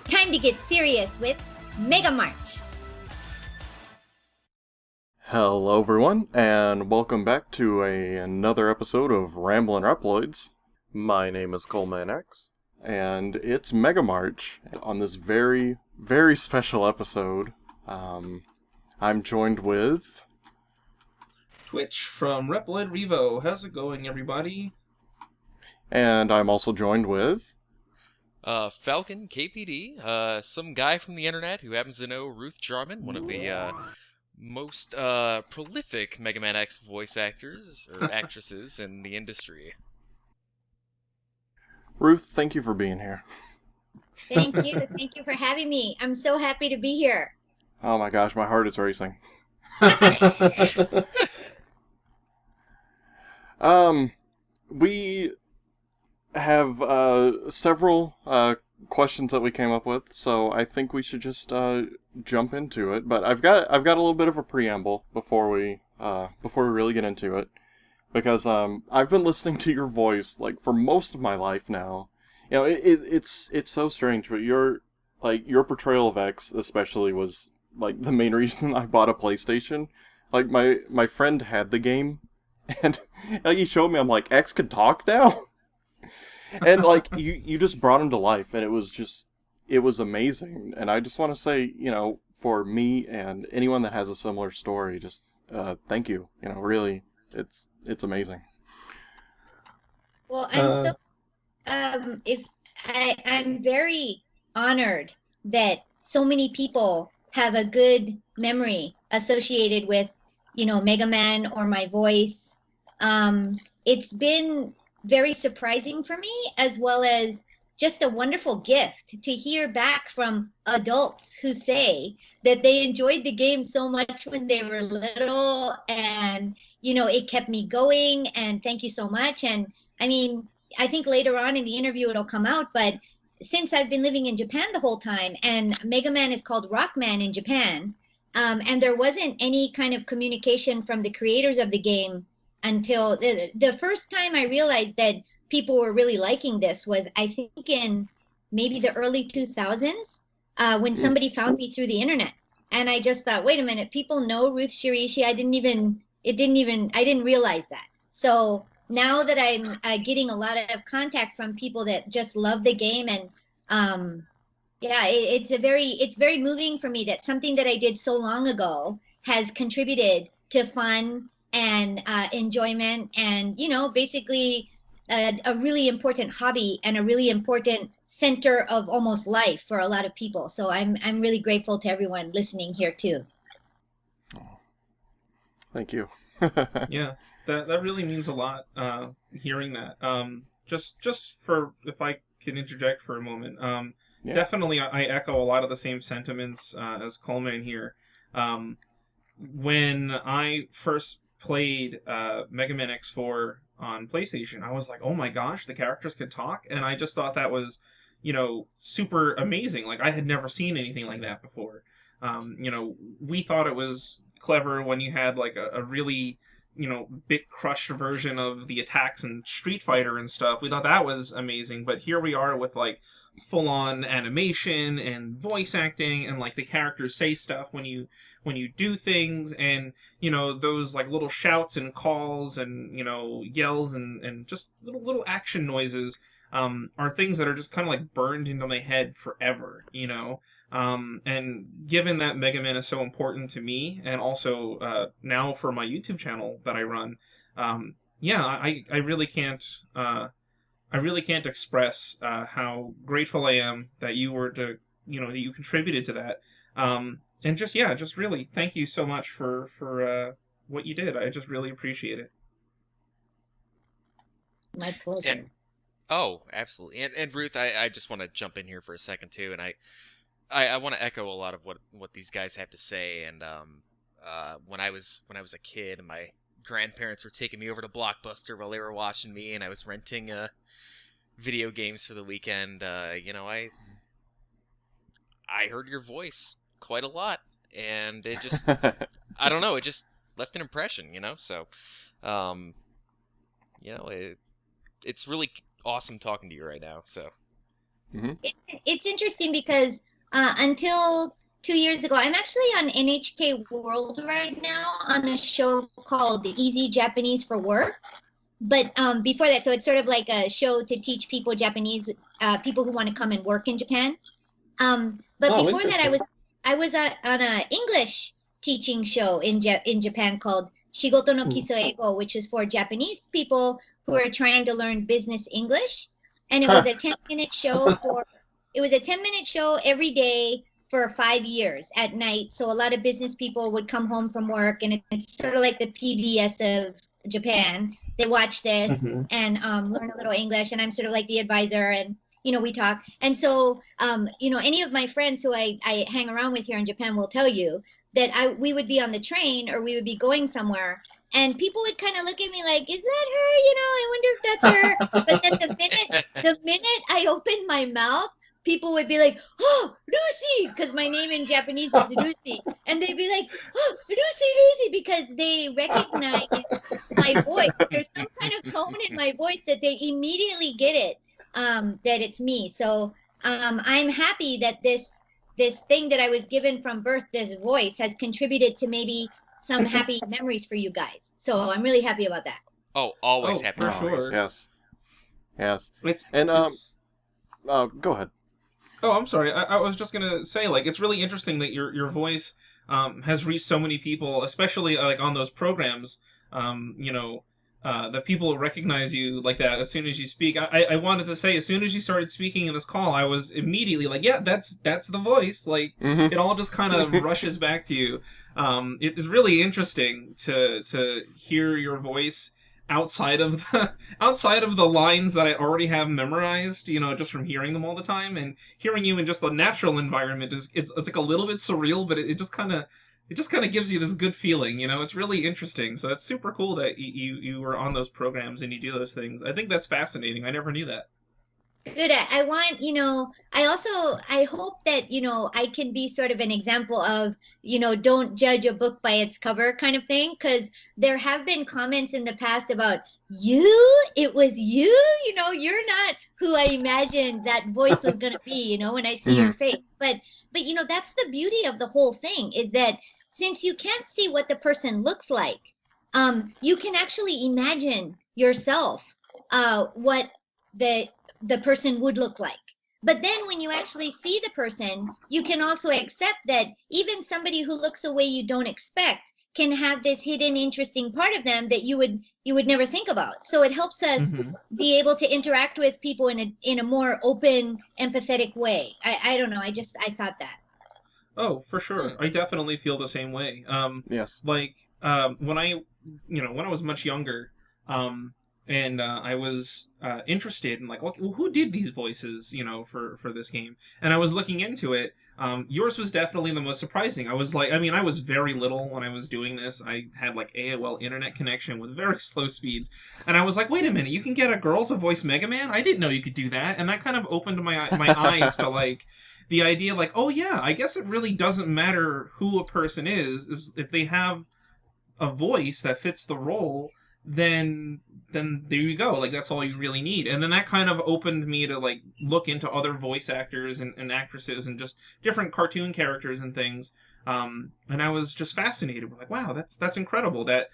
time to get serious with Mega March. Hello everyone, and welcome back to another episode of Ramblin' Reploids. My name is Coleman X, and it's Mega March. On this very, very special episode, I'm joined with... Twitch from Reploid Revo. How's it going, everybody? And I'm also joined with... Falcon KPD, some guy from the internet who happens to know Ruth Jarman, one of the most prolific Mega Man X voice actors or actresses in the industry. Ruth, thank you for being here. Thank you. Thank you for having me. I'm so happy to be here. Oh my gosh, my heart is racing. We have several questions that we came up with, so I think we should just jump into it. But I've got a little bit of a preamble before we really get into it, because I've been listening to your voice like for most of my life now. You know, it's so strange, but your portrayal of X especially was like the main reason I bought a PlayStation. Like my friend had the game, and like he showed me, I'm like, X can talk now. And like you just brought him to life, and it was amazing. And I just want to say, you know, for me and anyone that has a similar story, just thank you. You know, really, it's amazing. Well, I'm very honored that so many people have a good memory associated with, you know, Mega Man or my voice. It's been very surprising for me, as well as just a wonderful gift to hear back from adults who say that they enjoyed the game so much when they were little, and you know, it kept me going, and thank you so much. And I mean, I think later on in the interview it'll come out, but since I've been living in Japan the whole time, and Mega Man is called Rockman in Japan, and there wasn't any kind of communication from the creators of the game until the first time I realized that people were really liking this was, I think, in maybe the early 2000s, when somebody found me through the internet. And I just thought, wait a minute, people know Ruth Shirishi. I didn't realize that. So now that I'm getting a lot of contact from people that just love the game, and yeah, it's very moving for me that something that I did so long ago has contributed to fun and enjoyment, and you know, basically a really important hobby and a really important center of almost life for a lot of people. So I'm really grateful to everyone listening here too. Oh, thank you. Yeah, that really means a lot. Hearing that. Just for, if I can interject for a moment. Yeah. Definitely, I echo a lot of the same sentiments as Coleman here. When I first played Mega Man X4 on PlayStation, I was like, oh my gosh, the characters can talk, and I just thought that was, you know, super amazing. Like, I had never seen anything like that before. You know, we thought it was clever when you had like a really, you know, bit crushed version of the attacks in Street Fighter and stuff. We thought that was amazing, but here we are with like full-on animation and voice acting, and like the characters say stuff when you do things, and you know, those like little shouts and calls and, you know, yells and just little action noises are things that are just kind of like burned into my head forever, you know. And given that Mega Man is so important to me, and also now for my YouTube channel that I run, yeah, I really can't express how grateful I am that you were to, you know, that you contributed to that. And just, yeah, just really thank you so much for what you did. I just really appreciate it. My pleasure. Oh, absolutely. And Ruth, I just want to jump in here for a second too, and I want to echo a lot of what these guys have to say. And when I was a kid, and my grandparents were taking me over to Blockbuster while they were watching me, and I was renting video games for the weekend. You know, I heard your voice quite a lot, and it just I don't know, it just left an impression, you know. So, you know, it's really awesome talking to you right now. So, Mhm. It's interesting because until 2 years ago, I'm actually on NHK World right now on a show called Easy Japanese for Work. But before that, so it's sort of like a show to teach people Japanese, people who want to come and work in Japan. But Oh, before that, interesting. I was on an English teaching show in Japan called Shigoto no Kiso Eigo, which is for Japanese people who are trying to learn business English. And it was a 10-minute show for it was a 10-minute show every day for 5 years at night. So a lot of business people would come home from work, and it's sort of like the PBS of Japan. They watch this Mhm. and learn a little English, and I'm sort of like the advisor, and we talk. And so any of my friends who I hang around with here in Japan will tell you that we would be on the train or we would be going somewhere, and people would kind of look at me like, is that her? I wonder if that's her. But then the minute I opened my mouth, people would be like, oh, Lucy, because my name in Japanese is Lucy. And they'd be like, oh, Lucy, because they recognize my voice. There's some kind of tone in my voice that they immediately get it, that it's me. So I'm happy that this thing that I was given from birth, this voice, has contributed to maybe some happy memories for you guys. So I'm really happy about that. Oh, always Oh, happy for memories. sure. Yes. It's And it's go ahead. Oh, I'm sorry. I was just gonna say, like, it's really interesting that your voice has reached so many people, especially like on those programs. That people recognize you like that as soon as you speak. I wanted to say, as soon as you started speaking in this call, I was immediately like, yeah, that's the voice. Like, Mhm. it all just kind of rushes back to you. It is really interesting to hear your voice outside of the lines that I already have memorized, just from hearing them all the time, and hearing you in just the natural environment it's like a little bit surreal, but it just kind of gives you this good feeling. It's really interesting. So it's super cool that you were on those programs and you do those things. I think that's fascinating. I never knew that. Good. I want, I hope that, I can be sort of an example of, don't judge a book by its cover kind of thing. Because there have been comments in the past about it was you, you're not who I imagined that voice was going to be, when I see your face. But, that's the beauty of the whole thing, is that since you can't see what the person looks like, you can actually imagine yourself, what the person would look like. But then when you actually see the person, you can also accept that even somebody who looks a way you don't expect can have this hidden interesting part of them that you would never think about. So it helps us be able to interact with people in a more open, empathetic way. I don't know. I thought that. Oh, for sure. I definitely feel the same way. Yes. Like when I was much younger, and I was interested in, like, okay, well, who did these voices, for this game? And I was looking into it. Yours was definitely the most surprising. I was like, I was very little when I was doing this. I had like AOL internet connection with very slow speeds, and I was like, wait a minute, you can get a girl to voice Mega Man? I didn't know you could do that, and that kind of opened my eyes to, like, the idea, like, oh yeah, I guess it really doesn't matter who a person is if they have a voice that fits the role, then there you go. Like, that's all you really need. And then that kind of opened me to, like, look into other voice actors and actresses and just different cartoon characters and things. And I was just fascinated. We're like, wow, that's incredible that,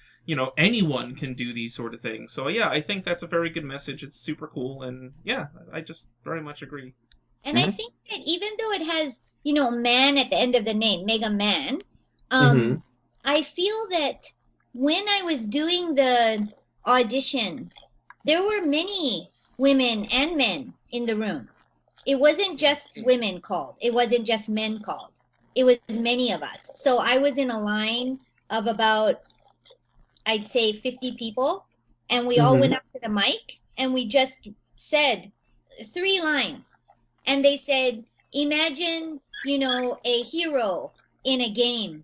anyone can do these sort of things. So yeah, I think that's a very good message. It's super cool, and yeah, I just very much agree. And I think that even though it has, man at the end of the name, Mega Man, I feel that when I was doing the audition, there were many women and men in the room. It wasn't just women called. It wasn't just men called. It was many of us. So I was in a line of about, I'd say, 50 people, and we all went up to the mic and we just said 3 lines. And they said, imagine, a hero in a game,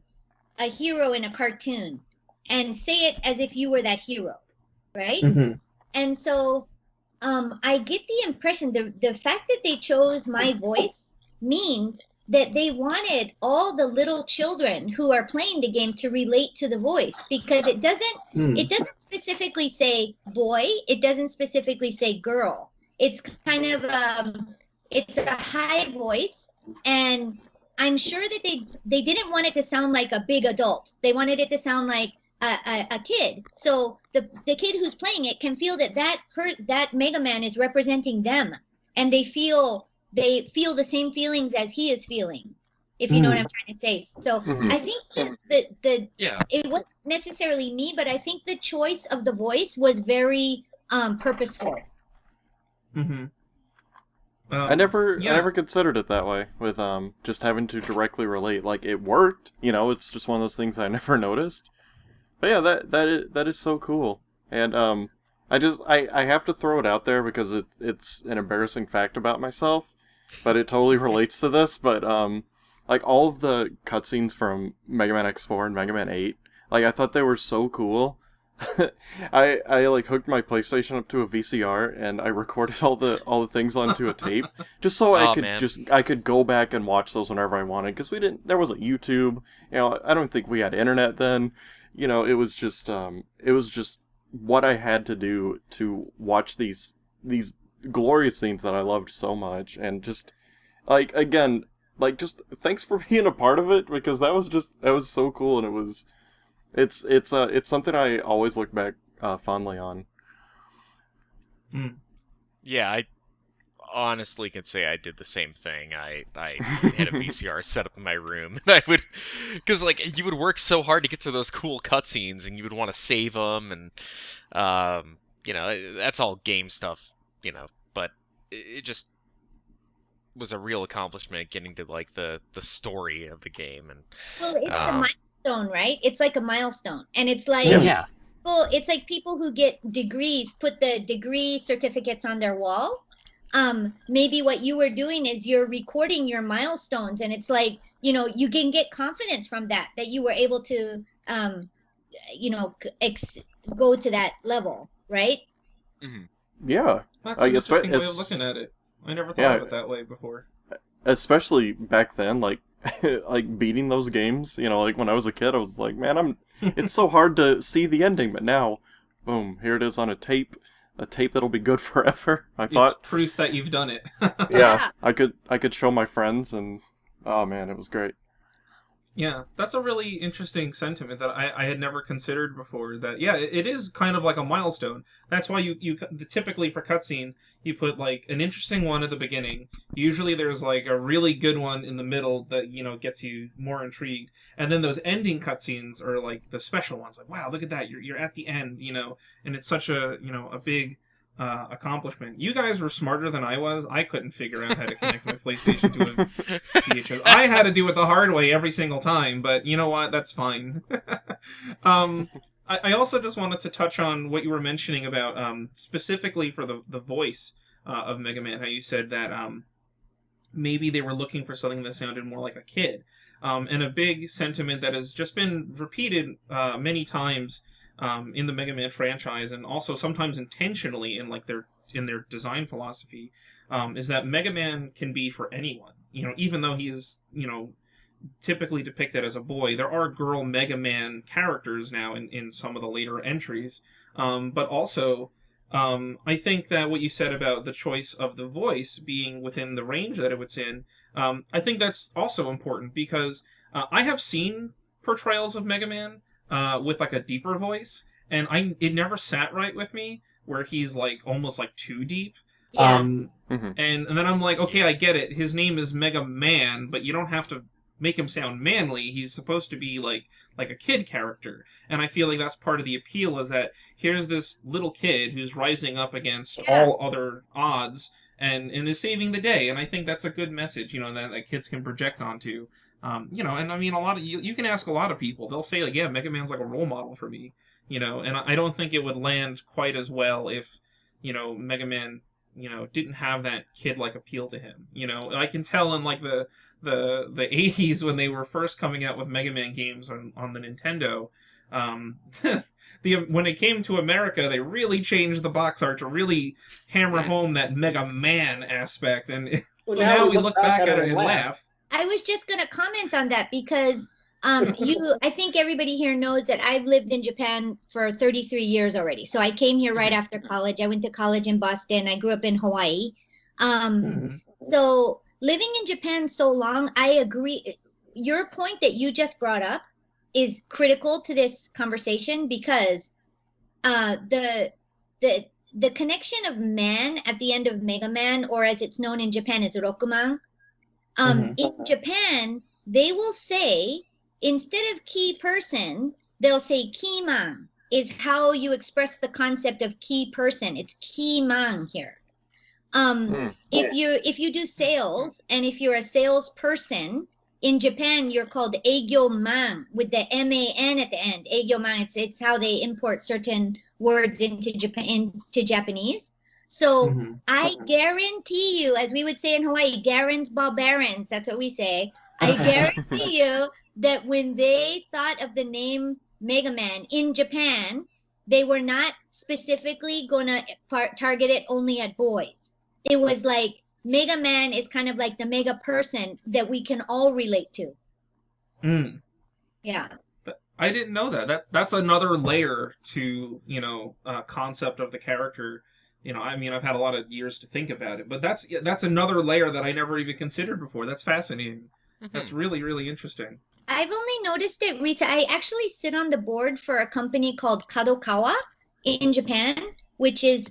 a hero in a cartoon, and say it as if you were that hero, right? And so I get the impression the fact that they chose my voice means that they wanted all the little children who are playing the game to relate to the voice, because it doesn't specifically say boy, it doesn't specifically say girl. It's kind of it's a high voice, and I'm sure that they didn't want it to sound like a big adult. They wanted it to sound like a kid. So the kid who's playing it can feel that that Mega Man is representing them, and they feel the same feelings as he is feeling, if you know what I'm trying to say. So I think the it wasn't necessarily me, but I think the choice of the voice was very purposeful. I never considered it that way, with just having to directly relate. Like, it worked, it's just one of those things I never noticed. But yeah, that is so cool. And I have to throw it out there because it's an embarrassing fact about myself, but it totally relates to this. But like, all of the cutscenes from Mega Man X4 and Mega Man 8, like, I thought they were so cool. I like hooked my PlayStation up to a VCR and I recorded all the things onto a tape just so I could go back and watch those whenever I wanted, because there wasn't YouTube. I don't think we had internet then. It was just what I had to do to watch these glorious scenes that I loved so much. And just like, again, like, just thanks for being a part of it, because that was so cool. And it's something I always look back fondly on. Yeah, I honestly can say I did the same thing. I had a VCR set up in my room, and I would, because like, you would work so hard to get to those cool cutscenes, and you would want to save them, and that's all game stuff, but it just was a real accomplishment getting to like the story of the game. And well, it's a milestone, right? It's like a milestone, and it's like well, it's like people who get degrees put the degree certificates on their wall. Maybe what you were doing is you're recording your milestones, and it's like, you can get confidence from that you were able to go to that level, right? Yeah, that's an interesting way of looking at it. I never thought of it that way before. Especially back then, like like beating those games, like when I was a kid, I was like, man, it's so hard to see the ending, but now, boom, here it is on a tape that'll be good forever. I thought it's proof that you've done it. Yeah, I could show my friends, and oh man, it was great. Yeah, that's a really interesting sentiment that I had never considered before. That, yeah, it is kind of like a milestone. That's why you typically for cutscenes, you put like an interesting one at the beginning. Usually there's like a really good one in the middle that, gets you more intrigued. And then those ending cutscenes are like the special ones. Like, wow, look at that. You're at the end, and it's such a big accomplishment. You guys were smarter than I was. I couldn't figure out how to connect my PlayStation to a VHS. I had to do it the hard way every single time, but you know what? That's fine. I also just wanted to touch on what you were mentioning about specifically for the voice of Mega Man, how you said that maybe they were looking for something that sounded more like a kid. And a big sentiment that has just been repeated many times in the Mega Man franchise, and also sometimes intentionally in like their design philosophy, is that Mega Man can be for anyone. Even though he is, typically depicted as a boy, there are girl Mega Man characters now in some of the later entries. But also, I think that what you said about the choice of the voice being within the range that it was in, I think that's also important, because I have seen portrayals of Mega Man with like a deeper voice, and it never sat right with me, where he's like almost like too deep. Yeah. And then I'm like, okay, I get it. His name is Mega Man, but you don't have to make him sound manly. He's supposed to be like a kid character. And I feel like that's part of the appeal, is that here's this little kid who's rising up against all other odds and is saving the day. And I think that's a good message, that kids can project onto. And I mean, a lot of you can ask a lot of people, they'll say like, yeah, Mega Man's like a role model for me, and I don't think it would land quite as well if, Mega Man, didn't have that kid-like appeal to him. I can tell in like the 80s when they were first coming out with Mega Man games on the Nintendo, when it came to America, they really changed the box art to really hammer home that Mega Man aspect, and now we look back at it and laugh. I was just going to comment on that because I think everybody here knows that I've lived in Japan for 33 years already. So I came here right after college. I went to college in Boston. I grew up in Hawaii. So living in Japan so long, I agree. Your point that you just brought up is critical to this conversation because the the the connection of man at the end of Mega Man, or as it's known in Japan as Rokuman. In Japan, they will say instead of key person, they'll say key man is how you express the concept of key person. It's key man here. If you do sales and if you're a salesperson in Japan, you're called man with the man at the end. Man, it's how they import certain words into Japanese. So I guarantee you, as we would say in Hawaii, Garens Barbarans, that's what we say. I guarantee you that when they thought of the name Mega Man in Japan, they were not specifically going to target it only at boys. It was like Mega Man is kind of like the mega person that we can all relate to. Yeah. I didn't know that. That's another layer to, concept of the character. I mean, I've had a lot of years to think about it, but that's another layer that I never even considered before. That's fascinating. That's really, really interesting. I've only noticed it recently. I actually sit on the board for a company called Kadokawa in Japan, which is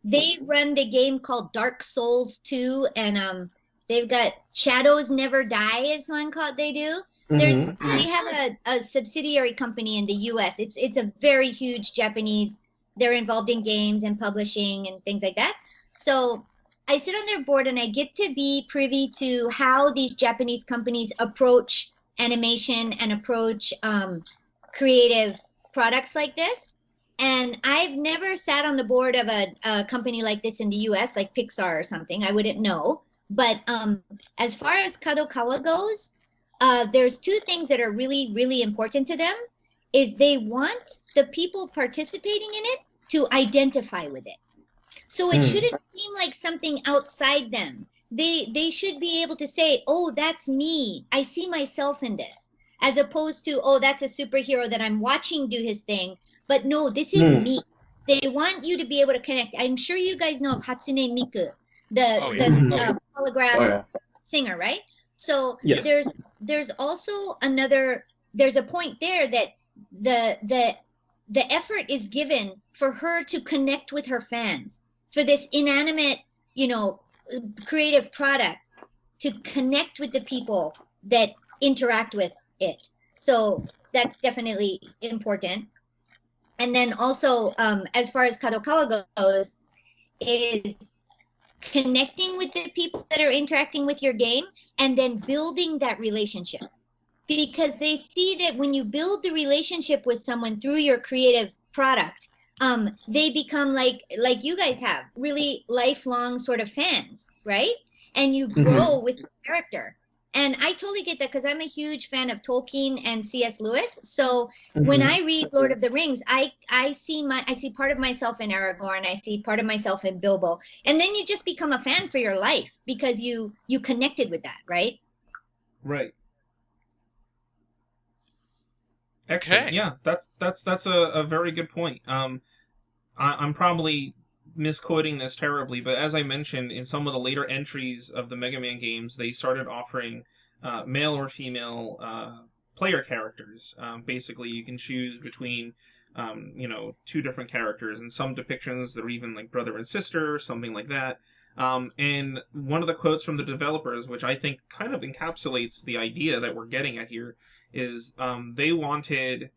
they run the game called Dark Souls 2, and they've got Shadows Never Die is one called they do. They have a subsidiary company in the US. It's a very huge Japanese. They're involved in games and publishing and things like that. So I sit on their board and I get to be privy to how these Japanese companies approach animation and approach creative products like this. And I've never sat on the board of a company like this in the US, like Pixar or something. I wouldn't know. But as far as Kadokawa goes, there's two things that are really, really important to them. Is they want the people participating in it to identify with it. So it shouldn't seem like something outside them. They should be able to say, oh, that's me. I see myself in this. As opposed to, oh, that's a superhero that I'm watching do his thing. But no, this is me. They want you to be able to connect. I'm sure you guys know of Hatsune Miku, the holograph singer, right? So there's also there's a point there that the effort is given for her to connect with her fans, for this inanimate, creative product to connect with the people that interact with it. So that's definitely important. And then also, as far as Kadokawa goes, is connecting with the people that are interacting with your game and then building that relationship. Because they see that when you build the relationship with someone through your creative product, they become like you guys have, really lifelong sort of fans, right? And you grow with the character. And I totally get that because I'm a huge fan of Tolkien and C.S. Lewis. So when I read Lord of the Rings, I see part of myself in Aragorn. I see part of myself in Bilbo. And then you just become a fan for your life because you connected with that, right? Right. Excellent. Okay. Yeah, that's a very good point. I'm probably misquoting this terribly, but as I mentioned, in some of the later entries of the Mega Man games, they started offering male or female player characters. Basically, you can choose between two different characters, and some depictions they're even like brother and sister, something like that. And one of the quotes from the developers, which I think kind of encapsulates the idea that we're getting at here, is they wanted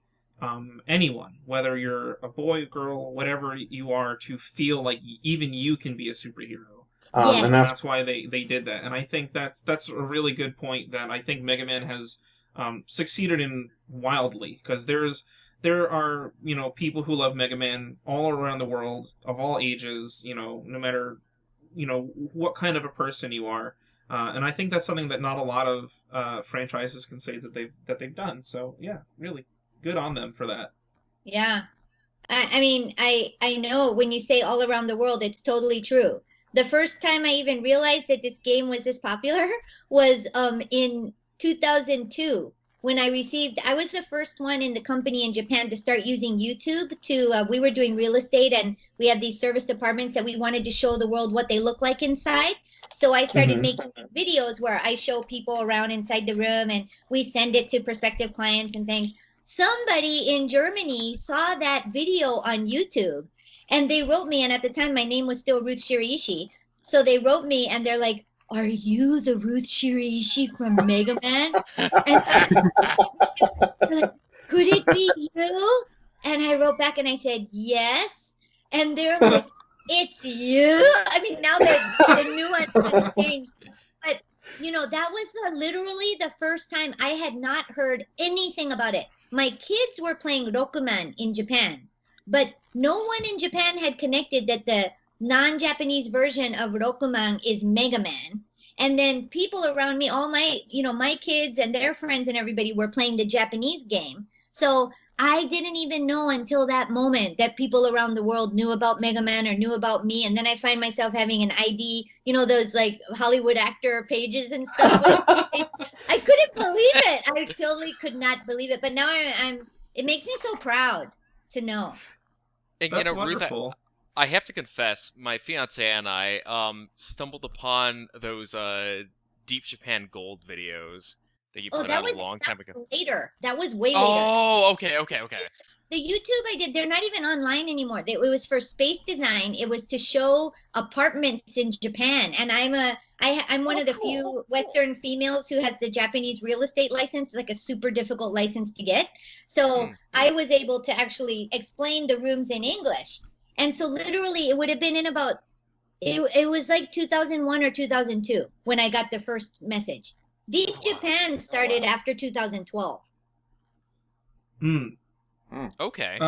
anyone, whether you're a boy, girl, whatever you are, to feel like even you can be a superhero. And that's why they did that. And I think that's a really good point that I think Mega Man has succeeded in wildly, because there are people who love Mega Man all around the world, of all ages, no matter what kind of a person you are. And I think that's something that not a lot of franchises can say that they've done. So yeah, really good on them for that. Yeah. I mean, I know when you say all around the world, it's totally true. The first time I even realized that this game was this popular was in 2002. when I was the first one in the company in Japan to start using YouTube we were doing real estate, and we had these service departments that we wanted to show the world what they look like inside. So I started making videos where I show people around inside the room, and we send it to prospective clients and things. Somebody in Germany saw that video on YouTube, and they wrote me, and at the time my name was still Ruth Shiraishi. So they wrote me and they're like, "Are you the Ruth Shiraishi from Mega Man?" And like, "Could it be you?" And I wrote back and I said, "Yes." And they're like, "It's you?" I mean, now the nuance has changed. But, that was literally the first time I had not heard anything about it. My kids were playing Rokuman in Japan, but no one in Japan had connected that the non-Japanese version of Rokuman is Mega Man. And then people around me, all my kids and their friends and everybody were playing the Japanese game. So I didn't even know until that moment that people around the world knew about Mega Man or knew about me. And then I find myself having an ID, those like Hollywood actor pages and stuff. I couldn't believe it. I totally could not believe it. But now it makes me so proud to know. And, That's Ruth, wonderful. I have to confess, my fiance and I stumbled upon those Deep Japan Gold videos that you put out a long time ago. Later. That was way later. Oh, okay. The YouTube I did, they're not even online anymore. It was for space design. It was to show apartments in Japan. And I'm one of the few Western females who has the Japanese real estate license. It's like a super difficult license to get. So I was able to actually explain the rooms in English. And so literally it would have been in about, it was like 2001 or 2002 when I got the first message. Deep Japan started after 2012. Okay.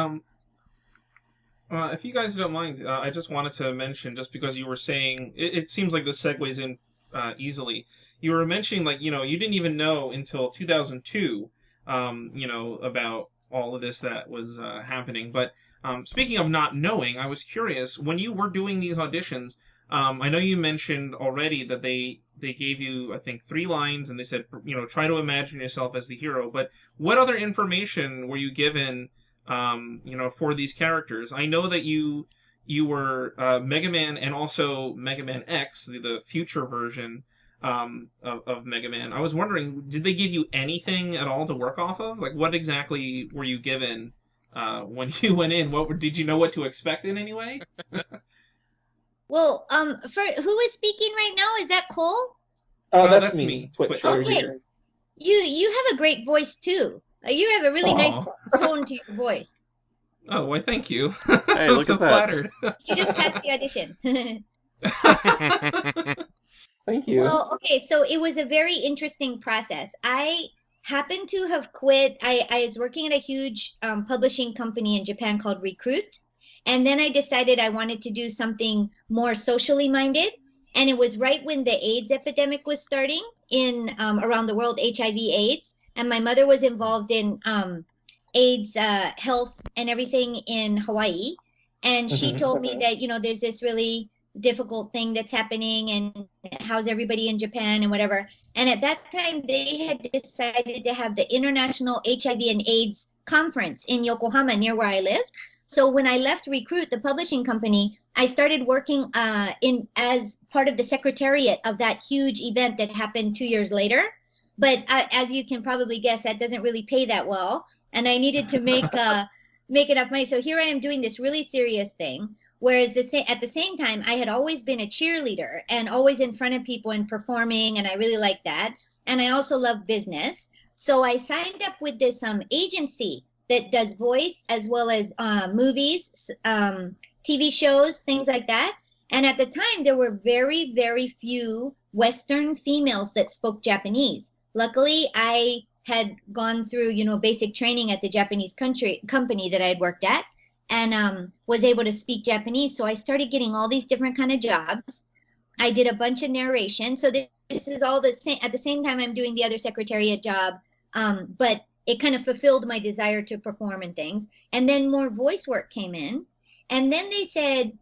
If you guys don't mind, I just wanted to mention, just because you were saying, it seems like this segues in easily. You were mentioning, like, you didn't even know until 2002, about all of this that was happening. But speaking of not knowing, I was curious, when you were doing these auditions, I know you mentioned already that they gave you, I think, 3 lines, and they said, try to imagine yourself as the hero. But what other information were you given, for these characters? I know that you were Mega Man and also Mega Man X, the future version of Mega Man. I was wondering, did they give you anything at all to work off of? Like, what exactly were you given when you went in? Did you know what to expect in any way? Well, for who is speaking right now? Is that Cole? That's me. Twitch. Okay. You have a great voice too. You have a really nice tone to your voice. Oh, why, thank you. Hey, look so at that. Flattered. You just passed the audition. Thank you. Well, okay, so it was a very interesting process. I happened to have quit. I was working at a huge publishing company in Japan called Recruit. And then I decided I wanted to do something more socially minded. And it was right when the AIDS epidemic was starting in around the world, HIV/AIDS. And my mother was involved in AIDS health and everything in Hawaii. And she told me that, there's this really difficult thing that's happening, and how's everybody in Japan and whatever. And at that time, they had decided to have the International HIV and AIDS Conference in Yokohama, near where I lived. So when I left Recruit, the publishing company, I started working as part of the secretariat of that huge event that happened 2 years later. But as you can probably guess, that doesn't really pay that well. And I needed to make enough money. So here I am doing this really serious thing. Whereas at the same time, I had always been a cheerleader and always in front of people and performing. And I really liked that. And I also love business. So I signed up with this agency that does voice as well as movies, TV shows, things like that. And at the time, there were very, very few Western females that spoke Japanese. Luckily, I had gone through, basic training at the Japanese company that I had worked at, and was able to speak Japanese. So I started getting all these different kind of jobs. I did a bunch of narration. So this is all the same. At the same time, I'm doing the other secretariat job, but it kind of fulfilled my desire to perform and things. And then more voice work came in. And then they said,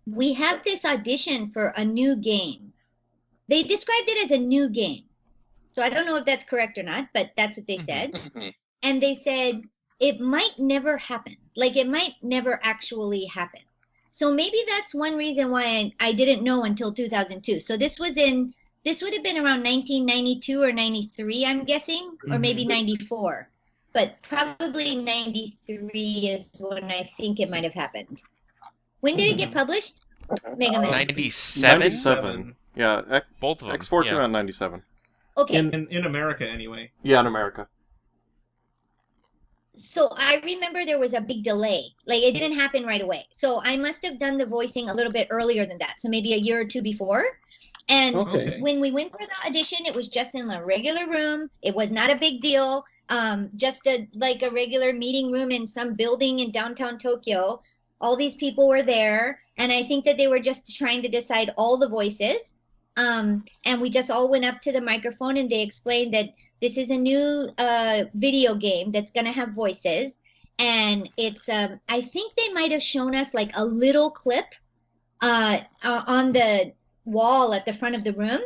we have this audition for a new game. They described it as a new game. So I don't know if that's correct or not, but that's what they said. And they said it might never happen. Like it might never actually happen. So maybe that's one reason why I didn't know until 2002. So this would have been around 1992 or 93, I'm guessing, or maybe 94. But probably 93 is when I think it might have happened. When did it get published? Mega Man. 97? 97. Yeah, Both of them. X4 yeah. came out in 97. Okay. In America, anyway. Yeah, in America. So I remember there was a big delay. Like it didn't happen right away. So I must have done the voicing a little bit earlier than that. So maybe a year or two before. And when we went for the audition, it was just in a regular room. It was not a big deal. Just like a regular meeting room in some building in downtown Tokyo. All these people were there. And I think that they were just trying to decide all the voices. And we just all went up to the microphone and they explained that this is a new video game that's going to have voices. And it's, I think they might have shown us like a little clip on the wall at the front of the room.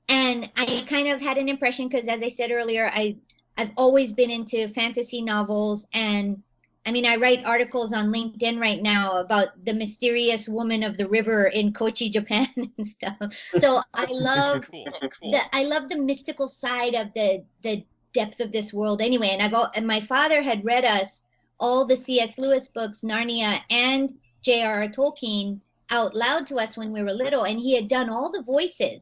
And I kind of had an impression because, as I said earlier, I've always been into fantasy novels. And I mean, I write articles on LinkedIn right now about the mysterious woman of the river in Kochi, Japan and stuff. So I love I love the mystical side of the depth of this world anyway. And my father had read us all the C.S. Lewis books, Narnia and J.R.R. Tolkien out loud to us when we were little. And he had done all the voices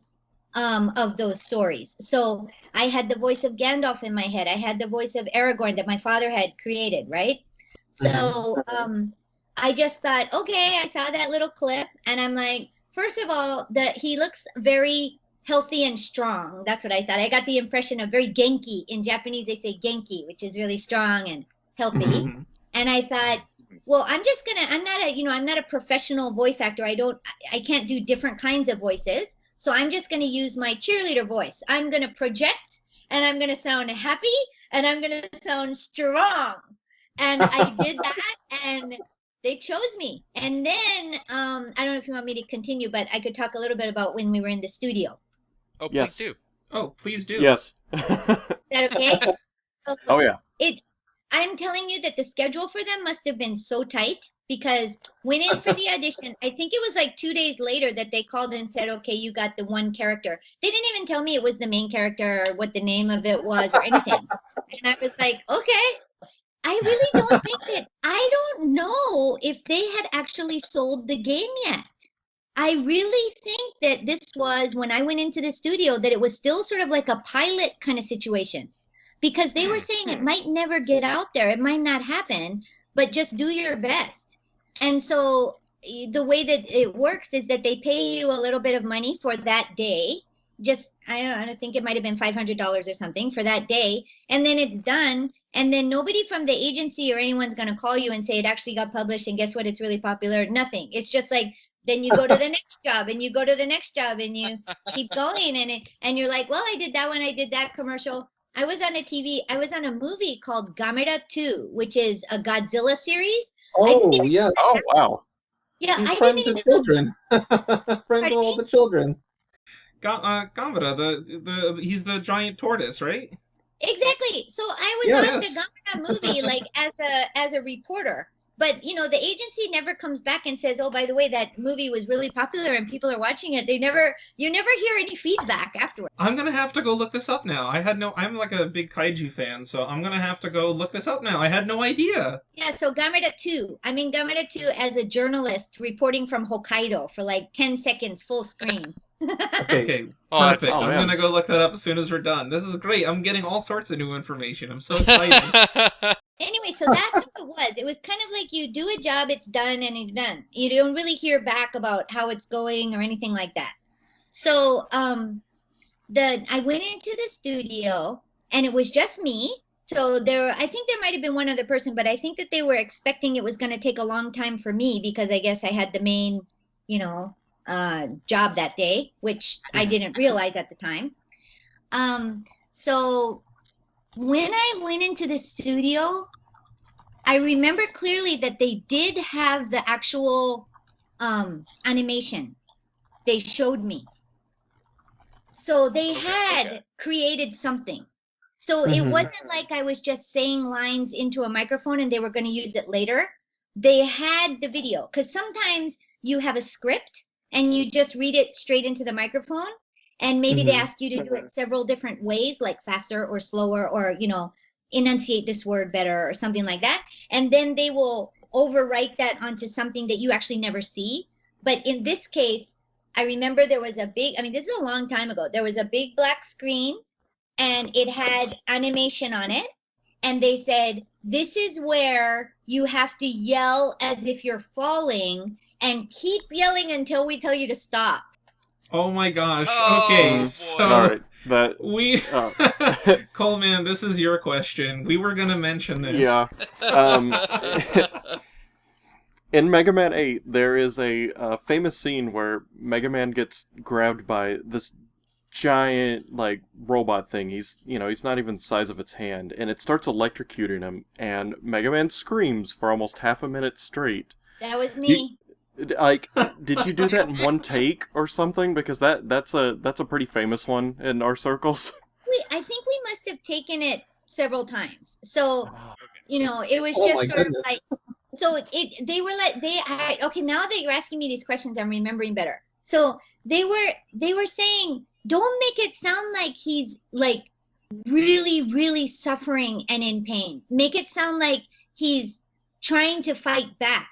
of those stories. So I had the voice of Gandalf in my head. I had the voice of Aragorn that my father had created, right? So I just thought, okay, I saw that little clip and I'm like, first of all, he looks very healthy and strong. That's what I thought. I got the impression of very genki. In Japanese, they say genki, which is really strong and healthy. And I thought, well, I'm not a professional voice actor. I can't do different kinds of voices. So I'm just going to use my cheerleader voice. I'm going to project and I'm going to sound happy and I'm going to sound strong. And I did that and they chose me. And then, I don't know if you want me to continue, but I could talk a little bit about when we were in the studio. Oh, Yes. please do. Oh, please do. Yes. Is that okay? Oh, yeah. I'm telling you that the schedule for them must have been so tight because went in for the audition. I think it was like 2 days later that they called and said, okay, you got the one character. They didn't even tell me it was the main character or what the name of it was or anything. And I was like, okay. I really don't think that, I don't know if they had actually sold the game yet. I really think that this was, when I went into the studio, that it was still sort of like a pilot kind of situation. Because they were saying it might never get out there, it might not happen, but just do your best. And so the way that it works is that they pay you a little bit of money for that day. Just, I don't think it might have been $500 or something for that day. And then it's done. And then nobody from the agency or anyone's going to call you and say it actually got published. And guess what? It's really popular. Nothing. It's just like, then you go to the next job and you go to the next job and you keep going. And you're like, well, I did that one. I did that commercial. I was on a movie called Gamera 2, which is a Godzilla series. Oh, yeah. Oh, wow. Yeah, He's I friends didn't with even children. Friends with all the children. Gamera, he's the giant tortoise, right? Exactly. So I was on the Gamera movie like as a reporter. But you know, the agency never comes back and says, "Oh, by the way, that movie was really popular and people are watching it." You never hear any feedback afterwards. I'm gonna have to go look this up now. I'm like a big kaiju fan, so I'm gonna have to go look this up now. I had no idea. Yeah, so Gamera 2. I'm in Gamera 2 as a journalist reporting from Hokkaido for like 10 seconds full screen. Okay, Oh, perfect. I'm man. gonna go look that up as soon as we're done. This is great. I'm getting all sorts of new information. I'm so excited. Anyway, so that's what it was. It was kind of like you do a job, it's done, and it's done. You don't really hear back about how it's going or anything like that. So I went into the studio, and it was just me. So I think there might have been one other person, but I think that they were expecting it was going to take a long time for me because I guess I had the main, job that day, which I didn't realize at the time. So when I went into the studio, I remember clearly that they did have the actual animation. They showed me. So they Okay, had okay. created something. So it Mhm. wasn't like I was just saying lines into a microphone and they were going to use it later. They had the video, because sometimes you have a script and you just read it straight into the microphone, and maybe they Mhm. ask you to do it several different ways, like faster or slower, or enunciate this word better or something like that. And then they will overwrite that onto something that you actually never see. But in this case, I remember there was a big, I mean, this is a long time ago. There was a big black screen and it had animation on it. And they said, this is where you have to yell as if you're falling and keep yelling until we tell you to stop. Oh my gosh. Oh, Okay, boy. so All right, that we uh, Coleman, this is your question. We were gonna mention this. yeah. In Mega Man 8, there is a famous scene where Mega Man gets grabbed by this giant like robot thing. He's not even the size of its hand, and it starts electrocuting him. And Mega Man screams for almost half a minute straight. That was me. Like, did you do that in one take or something? Because that's a pretty famous one in our circles. I think we must have taken it several times. So, it was Oh just my sort goodness. of like, so they were like, okay, now that you're asking me these questions, I'm remembering better. So they were saying, don't make it sound like he's like really, really suffering and in pain. Make it sound like he's trying to fight back,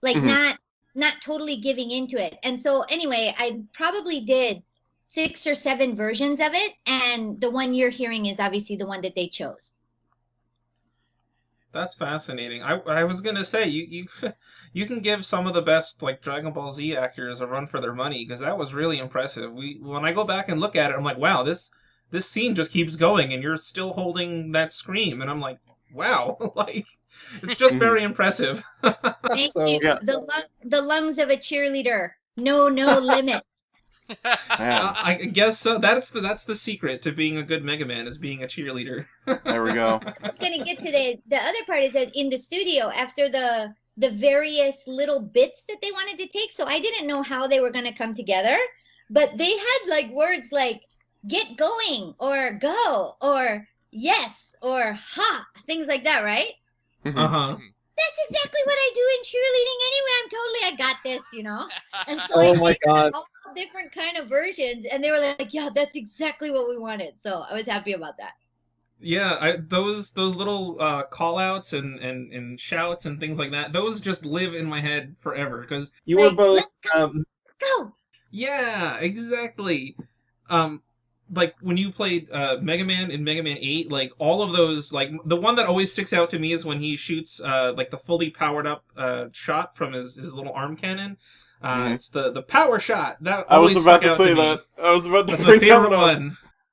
like Mhm. not totally giving into it. And so anyway, I probably did 6 or 7 versions of it, and the one you're hearing is obviously the one that they chose. That's fascinating. I was gonna say you you can give some of the best like Dragon Ball Z actors a run for their money, because that was really impressive. When I go back and look at it, I'm like, wow, this scene just keeps going, and you're still holding that scream, and I'm like, wow, like it's just very impressive. Thank So you. Yeah. The lungs of a cheerleader. No limit. Man, I guess so. That's the secret to being a good Mega Man, is being a cheerleader. there we go. I was gonna get to the other part, is that in the studio, after the various little bits that they wanted to take, so I didn't know how they were gonna come together, but they had like words like get going or go or yes or ha, things like that, right? Mhm. Uh-huh. That's exactly what I do in cheerleading anyway. I got this. And so Oh I my made God. all different kind of versions, and they were like, yeah, that's exactly what we wanted. So I was happy about that. Yeah, those little call outs and shouts and things like that, those just live in my head forever. Because You were Like, both let's go. yeah, exactly. Like when you played Mega Man in Mega Man 8, like all of those, like the one that always sticks out to me is when he shoots like the fully powered up shot from his little arm cannon. Mhm. It's the power shot that I was always about stuck to out say to me. that. I was about to That's my bring that favorite one up.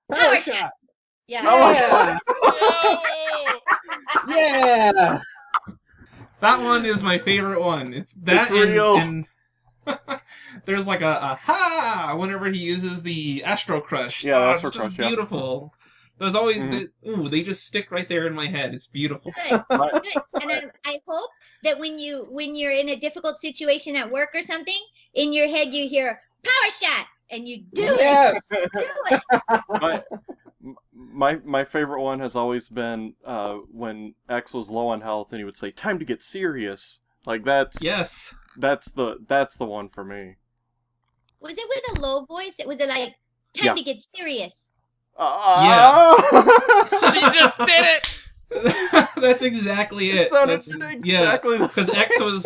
one. Power shot. Yeah. Oh my God. Yo! Yeah. That one is my favorite one. It's that It's real. and there's like a ha whenever he uses the Astro Crush. Yeah, Oh, Astro it's just Crush, yeah. beautiful. There's always Mhm. they just stick right there in my head. It's beautiful. Good. Right. Good. And I hope that when you're in a difficult situation at work or something, in your head you hear power shot and you do Yes. it. Do it. My favorite one has always been when X was low on health and he would say, "Time to get serious." Like Yes. that's the one for me. Was it with a low voice? Was it like time Yeah. to get serious? She just did it! That's exactly It it. sounded That's, exactly the because same. X was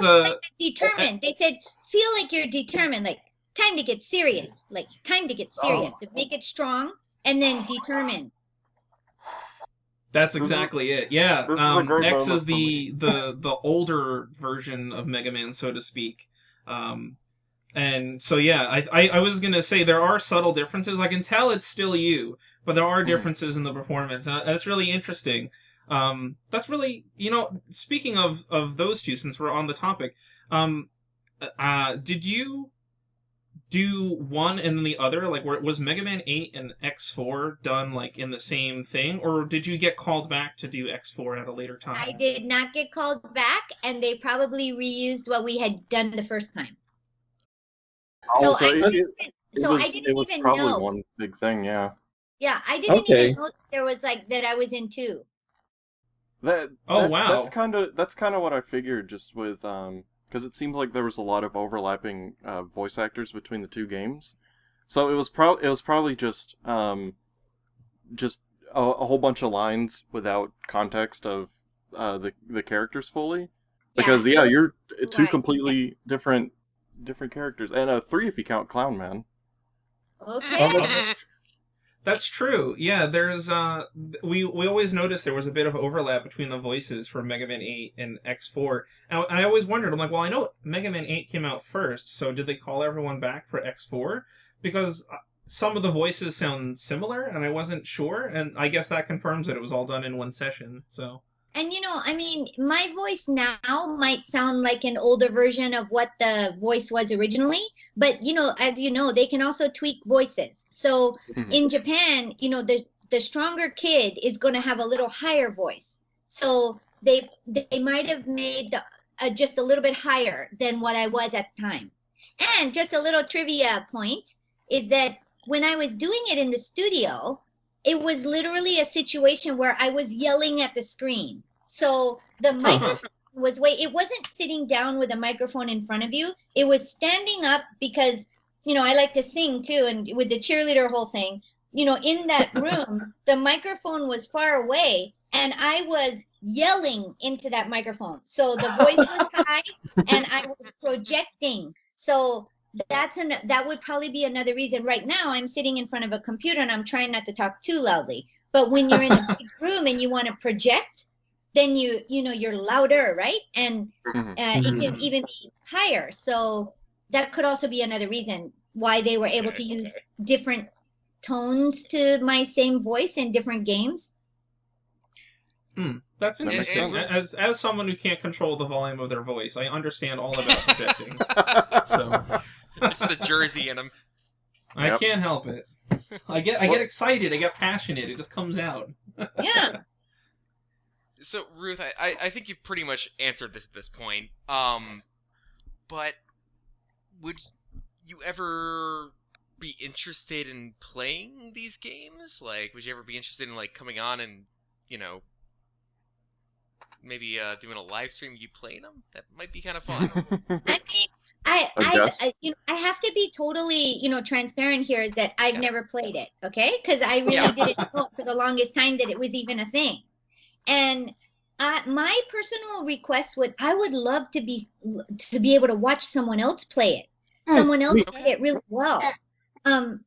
Determined. They said feel like you're determined, like time to get serious, like time to get serious. To make it strong and then determined. that's This is- exactly it. Yeah. this is a great X moment is for me. the older version of Mega Man, so to speak. And so yeah, I was gonna say there are subtle differences. I can tell it's still you, but there are differences in the performance. That's really interesting. That's really, speaking of those two, since we're on the topic, did you do one and then the other? Like, was Mega Man 8 and X4 done like in the same thing, or did you get called back to do X4 at a later time? I did not get called back, and they probably reused what we had done the first time. Oh, So so So I didn't It was even probably know. one big thing, yeah. Yeah, I didn't Okay. even know that there was like that I was in two. Wow. That's kind of what I figured, just with because it seemed like there was a lot of overlapping voice actors between the two games. So it was probably just a whole bunch of lines without context of the characters fully. Because it yeah, was you're two right. completely different characters, and three if you count Clown Man. Okay. That's true. Yeah, there's we always noticed there was a bit of overlap between the voices for Mega Man 8 and X4. And I always wondered, I'm like, well, I know Mega Man 8 came out first, so did they call everyone back for X4? Because some of the voices sound similar, and I wasn't sure, and I guess that confirms that it was all done in one session. So And I mean, my voice now might sound like an older version of what the voice was originally, but as you know, they can also tweak voices. So Mhm. in Japan, the stronger kid is going to have a little higher voice. So they might have made just a little bit higher than what I was at the time. And just a little trivia point is that when I was doing it in the studio, it was literally a situation where I was yelling at the screen. So the microphone it wasn't sitting down with a microphone in front of you. It was standing up because, I like to sing too. And with the cheerleader whole thing, in that room, the microphone was far away and I was yelling into that microphone. So the voice was high and I was projecting. So that would probably be another reason. Right now, I'm sitting in front of a computer and I'm trying not to talk too loudly. But when you're in a big room and you want to project, then you're louder, right? And it can even be higher. So that could also be another reason why they were able to use different tones to my same voice in different games. That's That makes interesting. sense. As someone who can't control the volume of their voice, I understand all about projecting. So It's the Jersey in him. I Yep. can't help it. I get excited. I get passionate. It just comes out. Yeah. So Ruth, I think you've pretty much answered this at this point. But would you ever be interested in playing these games? Like, would you ever be interested in like coming on and maybe doing a live stream of you playing them? That might be kind of fun. I mean, I have to be totally, transparent here is that I've never played it, okay? Because I really didn't know for the longest time that it was even a thing. And my personal request I would love to be able to watch someone else play it. Someone else play it really well. And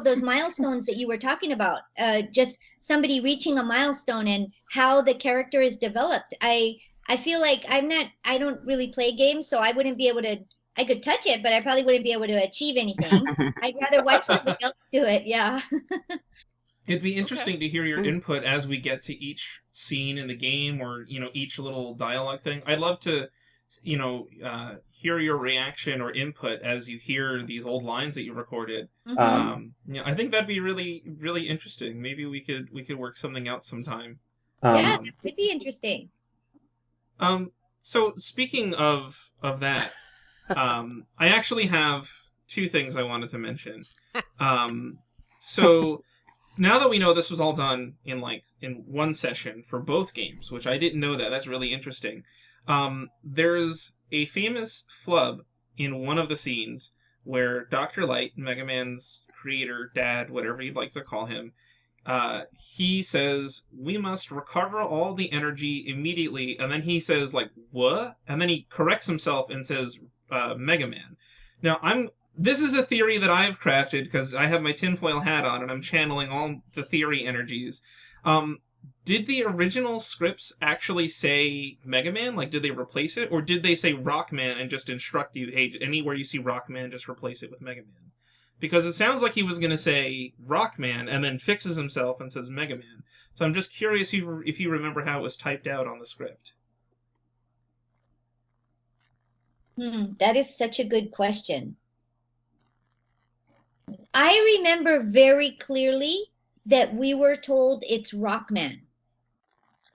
those milestones that you were talking about, just somebody reaching a milestone and how the character is developed. I feel like I don't really play games, so I wouldn't be able to. I could touch it, but I probably wouldn't be able to achieve anything. I'd rather watch somebody else do it. Yeah. It'd be interesting to hear your input as we get to each scene in the game or, each little dialogue thing. I'd love to, hear your reaction or input as you hear these old lines that you recorded. I think that'd be really, really interesting. Maybe we could work something out sometime. Yeah, it'd be interesting. So speaking of that, I actually have two things I wanted to mention. So now that we know this was all done in one session for both games, which I didn't know that's really interesting. There's a famous flub in one of the scenes where Dr. Light, Mega Man's creator, dad, whatever you'd like to call him, he says, "We must recover all the energy immediately," and then he says, "What?" And then he corrects himself and says, Mega Man. Now, this is a theory that I've crafted because I have my tinfoil hat on and I'm channeling all the theory energies. Did the original scripts actually say Mega Man? Did they replace it? Or did they say Rockman and just instruct you, hey, anywhere you see Rockman, just replace it with Mega Man? Because it sounds like he was going to say Rockman and then fixes himself and says Mega Man. So I'm just curious if you remember how it was typed out on the script. That is such a good question. I remember very clearly that we were told it's Rockman.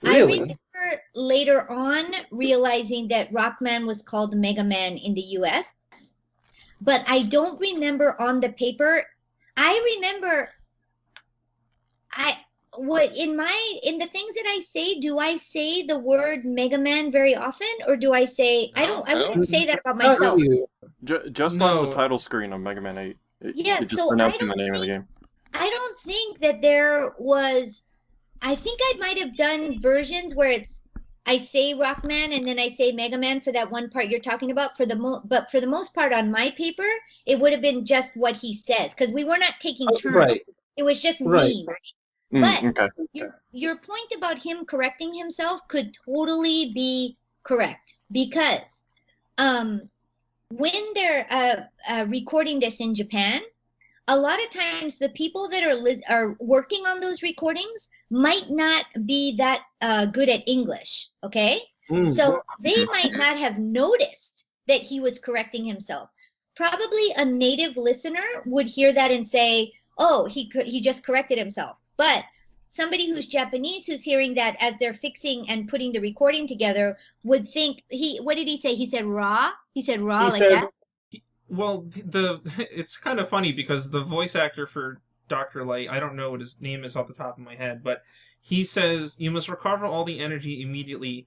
Really? I remember later on realizing that Rockman was called Mega Man in the US. but I don't remember on the paper. I remember in the things that I say, do I say the word Mega Man very often, or do I say I wouldn't say that about Not myself. you. Just on the No. title screen of Mega Man 8. Yeah, It just so I announcing the don't name of the think game. I don't think that there was. I think I might have done versions where I say Rockman and then I say Mega Man for that one part you're talking about. But for the most part on my paper, it would have been just what he says because we were not taking turns. Right. It was just Right. me. But Okay. your point about him correcting himself could totally be correct because when they're recording this in Japan, a lot of times the people that are working on those recordings might not be that good at English, okay? So they might not have noticed that he was correcting himself. Probably a native listener would hear that and say, oh, he just corrected himself. But somebody who's Japanese who's hearing that as they're fixing and putting the recording together would think what did he say? He said raw? He said raw He like said- that? Well, it's kind of funny because the voice actor for Dr. Light, I don't know what his name is off the top of my head, but he says you must recover all the energy immediately.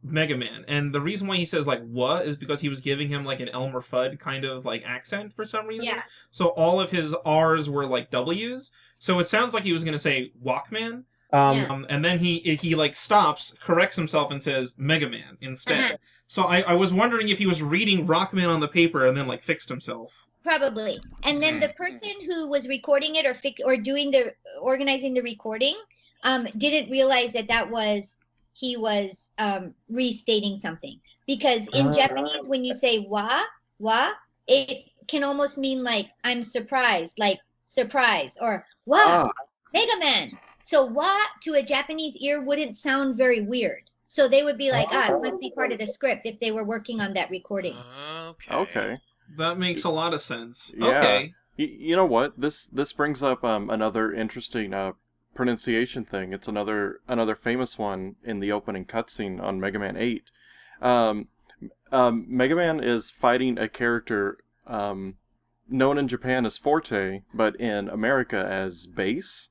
Mega Man. And the reason why he says like is because he was giving him like an Elmer Fudd kind of like accent for some reason. Yeah. So all of his R's were like W's. So it sounds like he was going to say Walkman. Yeah. And then he like stops, corrects himself, and says Mega Man instead. Uh-huh. So I was wondering if he was reading Rockman on the paper and then like fixed himself. Probably. And then the person who was recording it or doing organizing the recording didn't realize that he was restating something, because in Japanese when you say wa, it can almost mean like I'm surprised, like surprise, or wa, Mega Man. So wa to a Japanese ear wouldn't sound very weird. So they would be like, it must be part of the script if they were working on that recording. Okay. That makes a lot of sense. Yeah. Okay. You know what? This brings up another interesting pronunciation thing. It's another famous one in the opening cutscene on Mega Man 8. Mega Man is fighting a character known in Japan as Forte, but in America as Bass.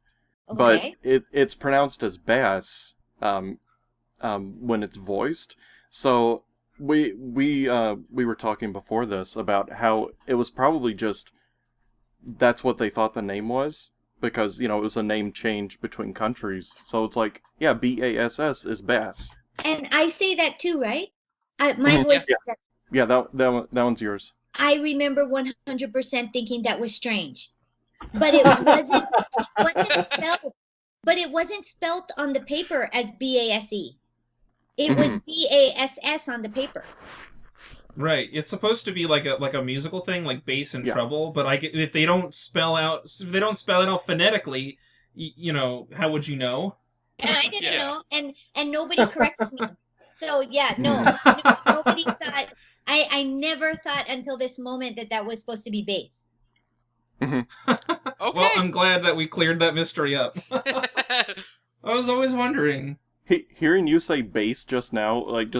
Okay. But it's pronounced as Bass when it's voiced. So we were talking before this about how it was probably just that's what they thought the name was, because it was a name change between countries. So it's like, yeah, BASS is Bass. And I say that too, right? My voice. Yeah, that one's yours. I remember 100% thinking that was strange, but it wasn't spelled. But it wasn't spelled on the paper as BASE. It was BASS on the paper. Right. It's supposed to be like a musical thing, like bass and treble. But if they don't spell it out phonetically, how would you know? And I didn't know, and nobody corrected me. So nobody thought. I never thought until this moment that was supposed to be bass. Okay. Well, I'm glad that we cleared that mystery up. I was always wondering. Hearing you say bass just now, like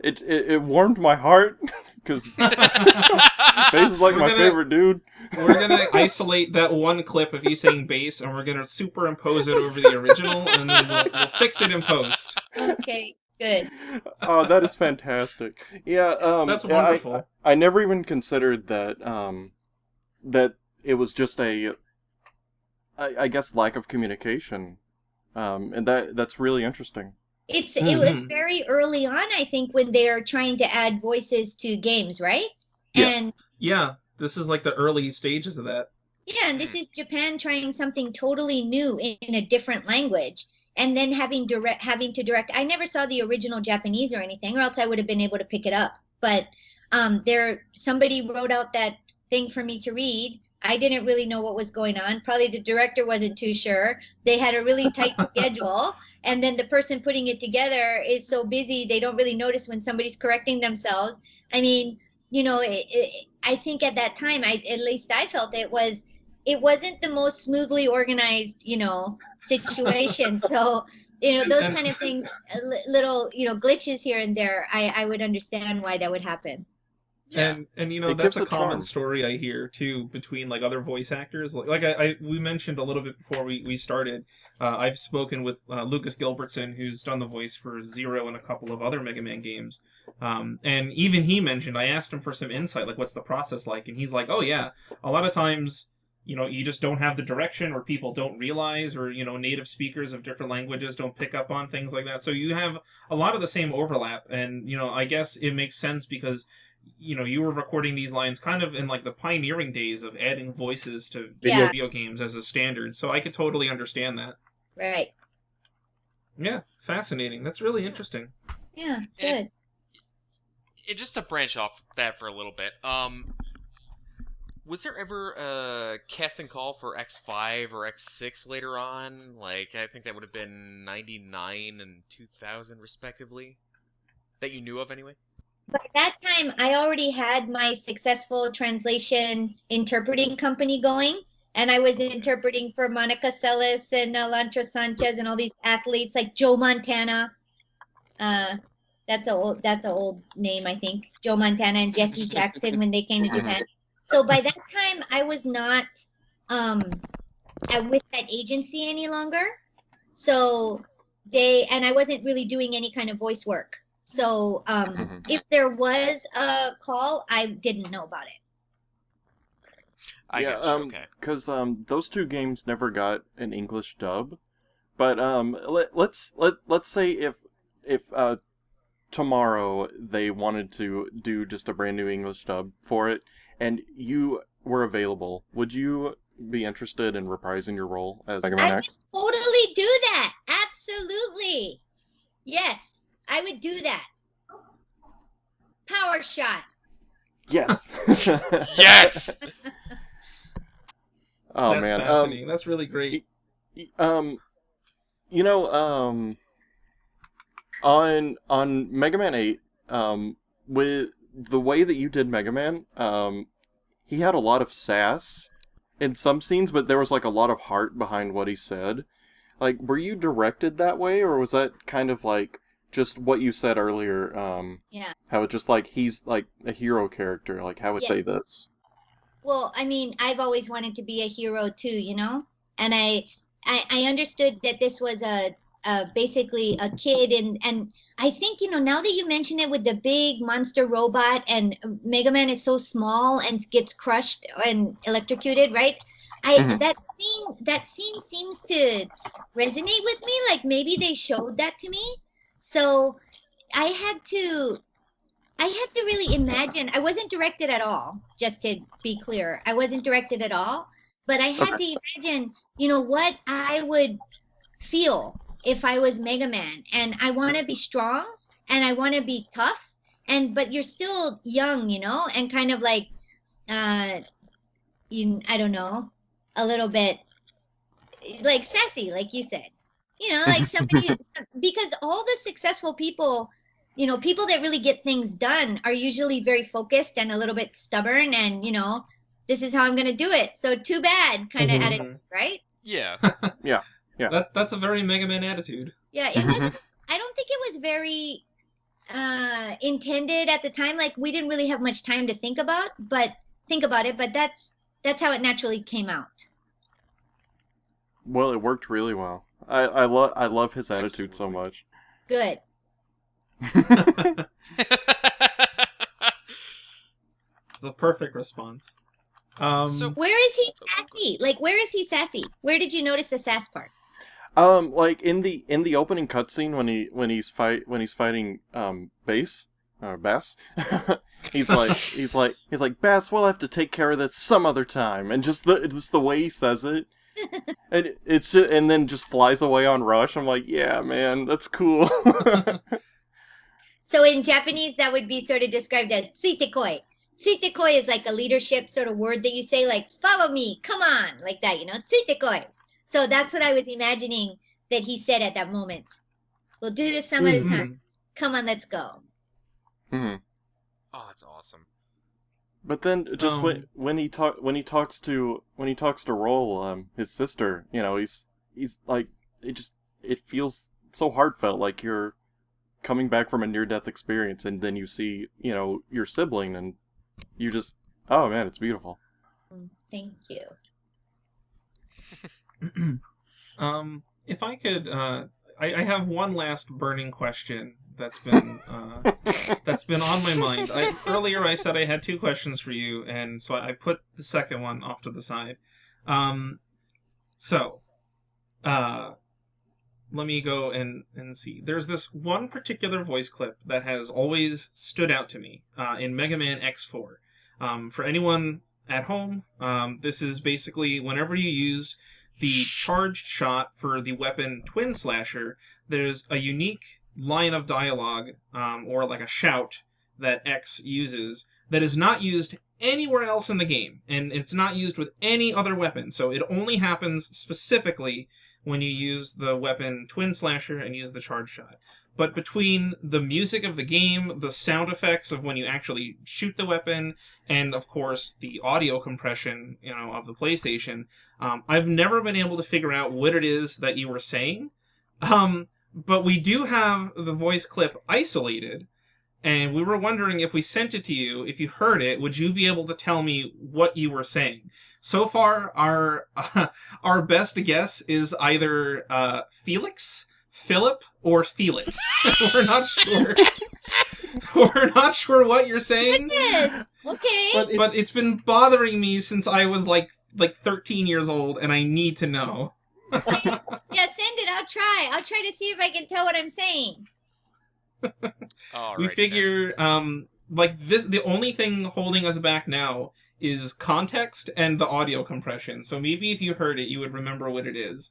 it warmed my heart because bass is like my favorite dude. We're gonna isolate that one clip of you saying bass, and we're gonna superimpose it over the original, and then we'll fix it in post. Okay, good. Oh, that is fantastic. Yeah, That's wonderful. I never even considered that that it was just I guess lack of communication, and that's really interesting. It was very early on, I think, when they're trying to add voices to games, right? Yeah. And yeah, this is like the early stages of that. Yeah, and this is Japan trying something totally new in a different language, and then having to direct. I never saw the original Japanese or anything, or else I would have been able to pick it up. But somebody wrote out that thing for me to read. I didn't really know what was going on. Probably the director wasn't too sure. They had a really tight schedule, and then the person putting it together is so busy they don't really notice when somebody's correcting themselves. I mean, I think at that time, at least I felt it wasn't the most smoothly organized, situation. So, those kind of things, little, glitches here and there, I would understand why that would happen. Yeah. And It that's gives a a common charm. story I hear too between like other voice actors. I we mentioned a little bit before we started. I've spoken with Lucas Gilbertson, who's done the voice for Zero and a couple of other Mega Man games. And even he mentioned, I asked him for some insight, like what's the process like, and he's like, oh yeah, a lot of times, you just don't have the direction, or people don't realize, or native speakers of different languages don't pick up on things like that. So you have a lot of the same overlap, and I guess it makes sense because you were recording these lines kind of in like the pioneering days of adding voices to Yeah. video games as a standard. So I could totally understand that. Right. Yeah, fascinating. That's really interesting. Yeah. And- Good. just to branch off that for a little bit, was there ever a casting call for X5 or X6 later on? Like, I think that would have been 99 and 2000 respectively, that you knew of anyway. By that time, I already had my successful translation interpreting company going, and I was interpreting for Monica Seles and Alantra Sanchez and all these athletes like Joe Montana. That's a old name, I think. Joe Montana and Jesse Jackson when they came to Japan. So by that time, I was not with that agency any longer. So I wasn't really doing any kind of voice work. So if there was a call, I didn't know about it. I Yeah, got you. Okay. because those two games never got an English dub, but let's say if tomorrow they wanted to do just a brand new English dub for it, and you were available, would you be interested in reprising your role as Mega Man I X? would totally do that. Absolutely. Yes, I would do that. Power shot. Yes. Yes. Oh That's man. fascinating. That's really great. On Mega Man 8, with the way that you did Mega Man, he had a lot of sass in some scenes, but there was like a lot of heart behind what he said. Like, were you directed that way, or was that kind of like just what you said earlier? Yeah. How it's just like he's like a hero character. Like, how would Yeah. say this? Well, I mean, I've always wanted to be a hero too, and I understood that this was basically a kid, and I think now that you mention it with the big monster robot and Mega Man is so small and gets crushed and electrocuted, right? Mhm. That scene seems to resonate with me. Like maybe they showed that to me, so I had to really imagine. I wasn't directed at all, just to be clear. I wasn't directed at all, but I had to imagine, what I would feel if I was Mega Man. And I want to be strong and I want to be tough, but you're still young, and kind of like, I don't know, a little bit like sassy, like you said, like somebody, because all the successful people, people that really get things done are usually very focused and a little bit stubborn and, this is how I'm going to do it. So too bad kind of Mhm. attitude, right? Yeah. Yeah. That's a very Mega Man attitude. Yeah, it was, I don't think it was very intended at the time. Like we didn't really have much time to think about it, but that's how it naturally came out. Well, it worked really well. I love his attitude so much. Good. It's a perfect response. So- Where is he sassy? Like where is he sassy? Where did you notice the sass part? Like in the opening cutscene when he's fighting Bass, he's like Bass, we'll have to take care of this some other time, and just the way he says it, and and then just flies away on Rush. I'm like, yeah, man, that's cool. So in Japanese, that would be sort of described as tsitekoi. Tsitekoi is like a leadership sort of word that you say, like, follow me, come on, like that, tsitekoi. So that's what I was imagining that he said at that moment. We'll do this some other time. Come on, let's go. Hmm. Oh, that's awesome. But then just when he talks to Roll, his sister, he's like, it feels so heartfelt, like you're coming back from a near-death experience, and then you see, your sibling, and you just, oh man, it's beautiful. Thank you. If I could, I have one last burning question that's been on my mind. Earlier I said I had 2 questions for you, and so I put the second one off to the side. Let me go and see. There's this one particular voice clip that has always stood out to me in Mega Man X4. For anyone at home, this is basically whenever you used the charged shot for the weapon Twin Slasher, there's a unique line of dialogue, or like a shout, that X uses that is not used anywhere else in the game, and it's not used with any other weapon, so it only happens specifically when you use the weapon Twin Slasher and use the charge shot. But between the music of the game, the sound effects of when you actually shoot the weapon, and of course the audio compression, of the PlayStation, I've never been able to figure out what it is that you were saying. But we do have the voice clip isolated, and we were wondering if we sent it to you, if you heard it, would you be able to tell me what you were saying? So far, our best guess is either Felix, Philip, or Feel It. We're not sure. We're not sure what you're saying. Yes. Okay. But it's been bothering me since I was like 13 years old, and I need to know. Yeah, send it. I'll try. I'll try to see if I can tell what I'm saying. We figure, the only thing holding us back now is context and the audio compression. So maybe if you heard it, you would remember what it is.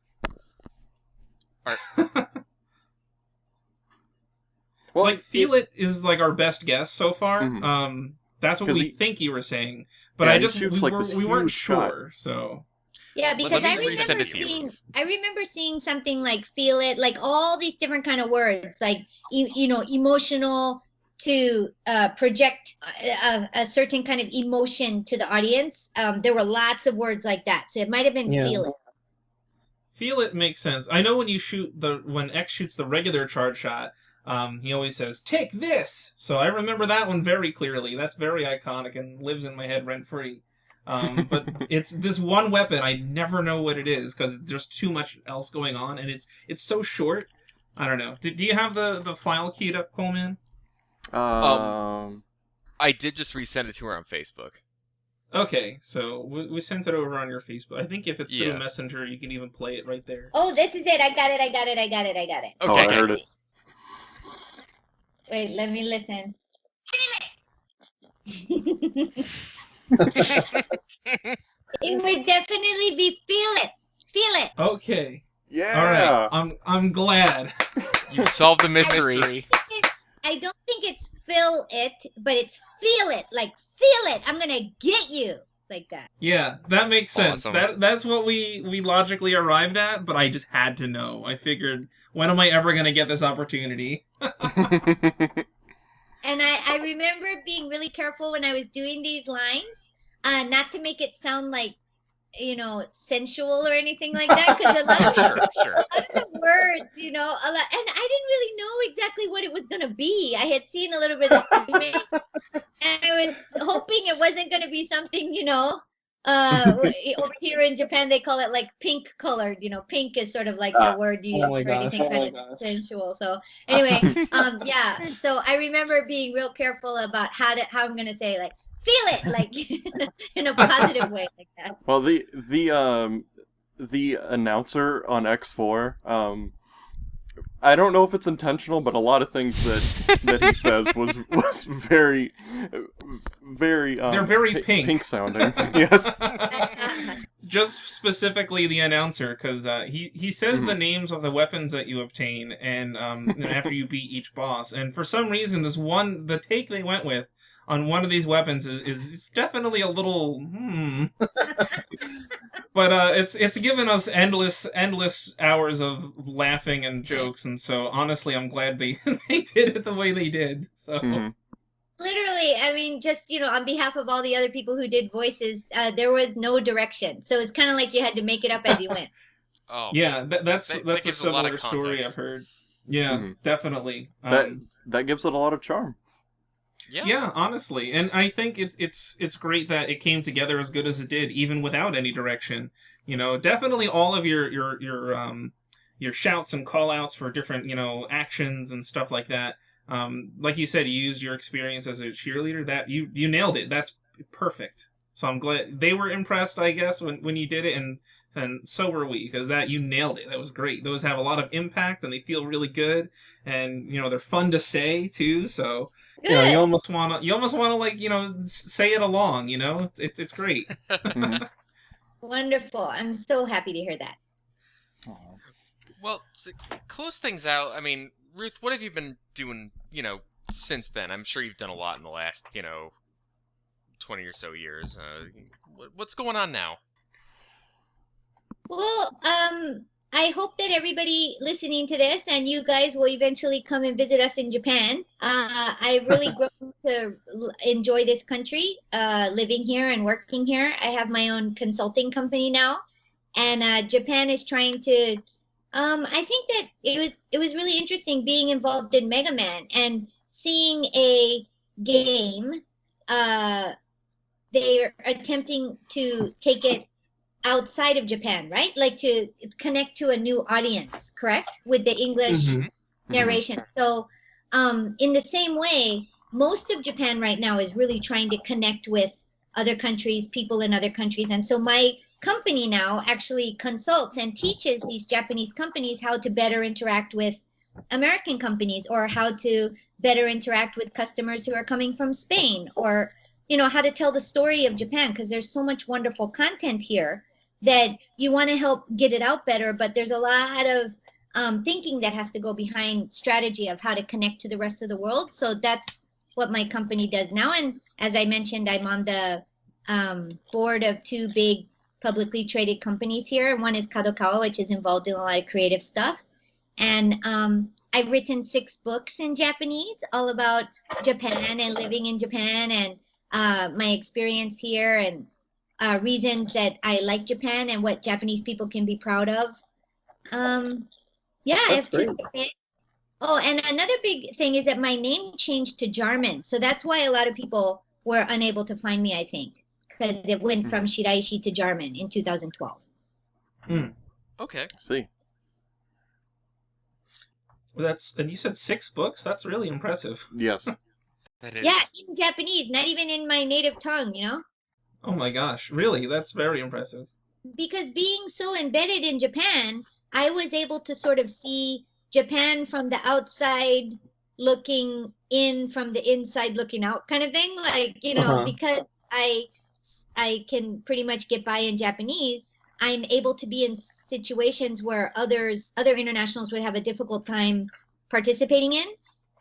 Well, Feel It is like our best guess so far. Mm-hmm. That's what we think you were saying, but we weren't sure. So yeah, because I remember seeing something like Feel It, like all these different kind of words, like emotional to project a certain kind of emotion to the audience. There were lots of words like that, so it might have been Feel It. Feel It makes sense. I know when when X shoots the regular charge shot, he always says, "Take this!" So I remember that one very clearly. That's very iconic and lives in my head rent-free. But it's this one weapon, I never know what it is, because there's too much else going on, and it's so short. I don't know. Do you have the file queued up, Coleman? I did just resend it to her on Facebook. Okay, so we sent it over on your Facebook. I think if it's through Messenger, you can even play it right there. Oh, this is it. I got it. Okay, I heard it. Wait, let me listen. It would definitely be Feel It. Okay. Yeah. All right. I'm glad. You solved the mystery. I don't think it's Feel It, but it's Feel It. Like, feel it. I'm gonna get you. Like that. Yeah, that makes sense. Awesome. That's what we logically arrived at, but I just had to know. I figured, when am I ever gonna get this opportunity? And I remember being really careful when I was doing these lines, not to make it sound like, sensual or anything like that, because a lot of the words, and I didn't really know exactly what it was going to be. I had seen a little bit of streaming, and I was hoping it wasn't going to be something, over here in Japan they call it like pink colored. Pink is sort of like the word you use for anything kind of sensual. So anyway, yeah. So I remember being real careful about how I'm going to say, like, feel it, like, in a positive way, like that. Well, the announcer on X4, I don't know if it's intentional, but a lot of things that he says was very, very they're very pink sounding. Yes. Just specifically the announcer, because he says the names of the weapons that you obtain, and after you beat each boss, and for some reason the take they went with on one of these weapons is definitely a little but it's given us endless hours of laughing and jokes, and so honestly I'm glad they did it the way they did. So literally, I mean, just on behalf of all the other people who did voices, there was no direction, so it's kind of like you had to make it up as you went. Oh yeah, that's a similar story I've heard. Yeah, definitely. That gives it a lot of charm. Yeah, honestly, and I think it's great that it came together as good as it did, even without any direction. Definitely all of your shouts and call outs for different actions and stuff like that. Like you said, you used your experience as a cheerleader. That you nailed it. That's perfect. So I'm glad they were impressed, I guess, when you did it, and so were we, because that you nailed it. That was great. Those have a lot of impact, and they feel really good, and they're fun to say too. So Yeah, Good. you almost you almost want to like say it along. It's great. Mhm. Wonderful. I'm so happy to hear that. Aw. Well, to close things out, I mean, Ruth, what have you been doing, since then? I'm sure you've done a lot in the last, 20 or so years. What's going on now? Well, I hope that everybody listening to this and you guys will eventually come and visit us in Japan. I've really grown to enjoy this country, living here and working here. I have my own consulting company now, and Japan is trying to. I think that it was really interesting being involved in Mega Man and seeing a game. They're attempting to take it outside of Japan, right? Like to connect to a new audience, correct? With the English Mhm. narration. So, in the same way, most of Japan right now is really trying to connect with other countries, people in other countries. And so my company now actually consults and teaches these Japanese companies how to better interact with American companies or how to better interact with customers who are coming from Spain or how to tell the story of Japan because there's so much wonderful content here that you want to help get it out better, but there's a lot of thinking that has to go behind strategy of how to connect to the rest of the world. So that's what my company does now. And as I mentioned, I'm on the board of two big publicly traded companies here. One is Kadokawa, which is involved in a lot of creative stuff. And I've written 6 books in Japanese all about Japan and living in Japan and my experience here and reasons that I like Japan and what Japanese people can be proud of. Yeah, I That's have 2 great. kids. Oh, and another big thing is that my name changed to Jarman. So that's why a lot of people were unable to find me, I think, because it went from Shiraishi to Jarman in 2012. Okay. See. And you said 6 books. That's really impressive. Yes. That is. Yeah, in Japanese, not even in my native tongue. Oh my gosh, really? That's very impressive. Because being so embedded in Japan, I was able to sort of see Japan from the outside looking in, from the inside looking out kind of thing. Like, because I can pretty much get by in Japanese, I'm able to be in situations where other internationals would have a difficult time participating in.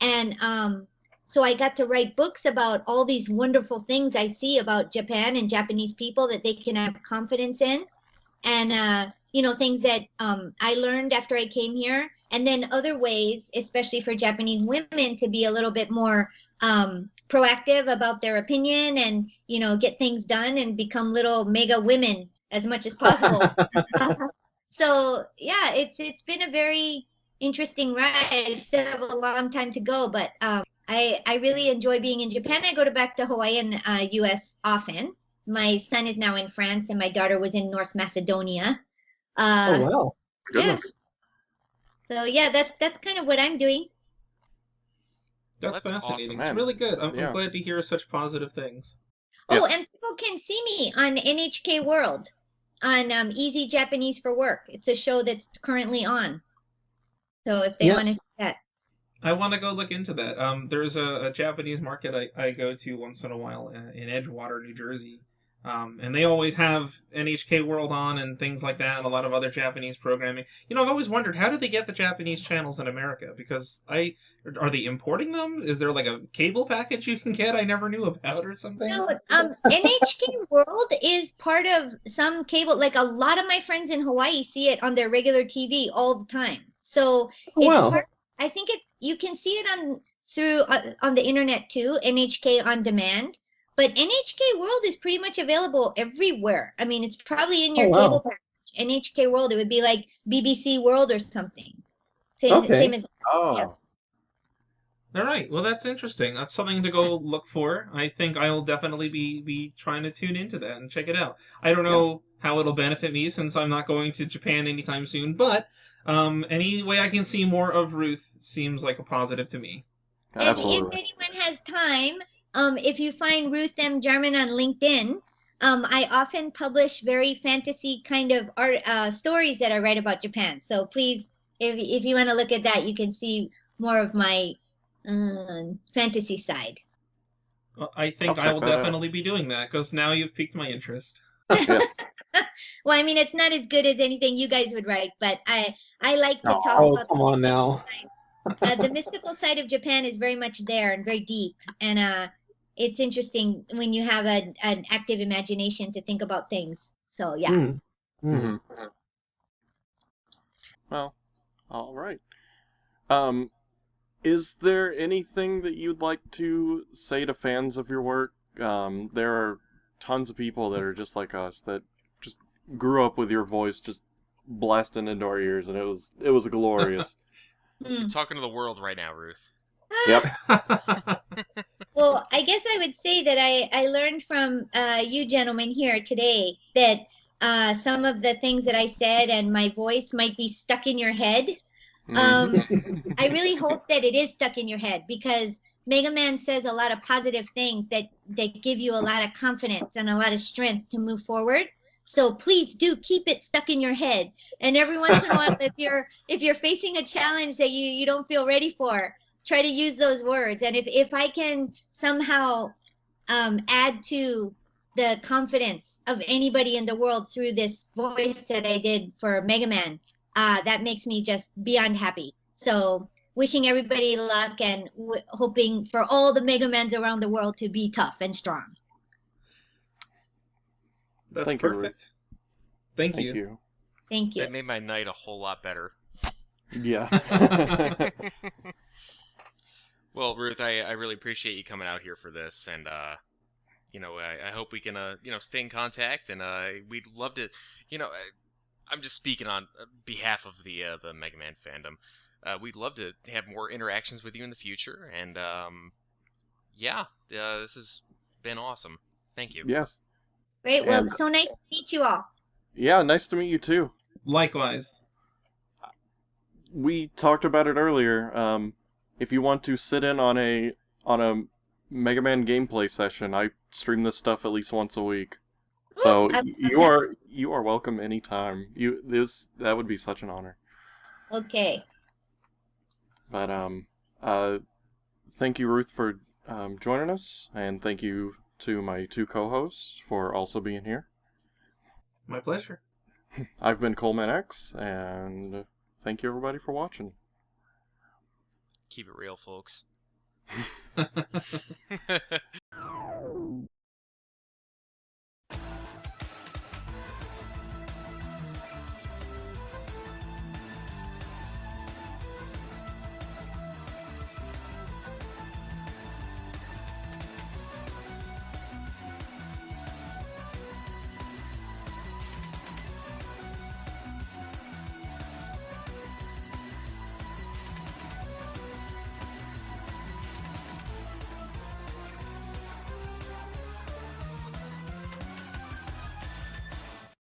And so I got to write books about all these wonderful things I see about Japan and Japanese people that they can have confidence in. And things that I learned after I came here, and then other ways, especially for Japanese women, to be a little bit more proactive about their opinion and get things done and become little mega women as much as possible. So yeah, it's been a very interesting ride. I still have a long time to go, but I really enjoy being in Japan. I go back to Hawaii and U.S. often. My son is now in France, and my daughter was in North Macedonia. Oh wow. Goodness. So yeah, that's kind of what I'm doing. That's That's fascinating. awesome. It's really good. I'm Yeah. glad to hear such positive things. Oh, Yes. and people can see me on NHK World on Easy Japanese for Work. It's a show that's currently on. So if they want to Yes. see that. I want to go look into that. There's a Japanese market I go to once in a while in Edgewater, New Jersey. And they always have NHK World on and things like that, and a lot of other Japanese programming. I've always wondered, how do they get the Japanese channels in America? Because are they importing them? Is there like a cable package you can get I never knew about or something? No, NHK World is part of some cable. Like a lot of my friends in Hawaii see it on their regular TV all the time. So Oh, it's wow. I think you can see it on the internet too, NHK on demand. But NHK World is pretty much available everywhere. I mean, it's probably in Oh, your wow. cable package. NHK World, it would be like BBC World or something. Same Okay. as Oh. Yeah. All right. Well, that's interesting. That's something to go look for. I think I will definitely be trying to tune into that and check it out. I don't know how it'll benefit me since I'm not going to Japan anytime soon, but any way I can see more of Ruth seems like a positive to me. And if Absolutely. anyone has time, if you find Ruth M. Jarman on LinkedIn, I often publish very fantasy kind of art stories that I write about Japan. So please, if you want to look at that, you can see more of my fantasy side. Well, I think I'll I check will that out. definitely be doing that because now you've piqued my interest. Yes. Well, I mean, it's not as good as anything you guys would write, but I like to talk Oh, about come on now. the mystical side of Japan is very much there and very deep, and it's interesting when you have an active imagination to think about things. So yeah. Mm. Mhm. Well, all right. Um, is there anything that you'd like to say to fans of your work? There are tons of people that are just like us that just grew up with your voice just blasting into our ears, and it was glorious. You're talking to the world right now, Ruth. Yep. Well, I guess I would say that I learned from you gentlemen here today that some of the things that I said and my voice might be stuck in your head. I really hope that it is stuck in your head because Mega Man says a lot of positive things that give you a lot of confidence and a lot of strength to move forward. So please do keep it stuck in your head. And every once in a while, if you're facing a challenge that you don't feel ready for, try to use those words. And if I can somehow add to the confidence of anybody in the world through this voice that I did for Mega Man, that makes me just beyond happy. So wishing everybody luck and hoping for all the Mega Mans around the world to be tough and strong. That's Thank you, Ruth. perfect. Thank Thank you. you. Thank you. That made my night a whole lot better. Yeah. Well, Ruth, I really appreciate you coming out here for this, and I hope we can stay in contact, and we'd love to, I'm just speaking on behalf of the Mega Man fandom. We'd love to have more interactions with you in the future, and this has been awesome. Thank you. Yes. Great. Well, And- so nice to meet you all. Yeah, nice to meet you too. Likewise. We talked about it earlier. If you want to sit in on a Mega Man gameplay session, I stream this stuff at least once a week. So you are welcome anytime. That would be such an honor. Okay. But thank you, Ruth, for joining us, and thank you to my two co-hosts for also being here. My pleasure. I've been Coleman X, and thank you everybody for watching. Keep it real, folks.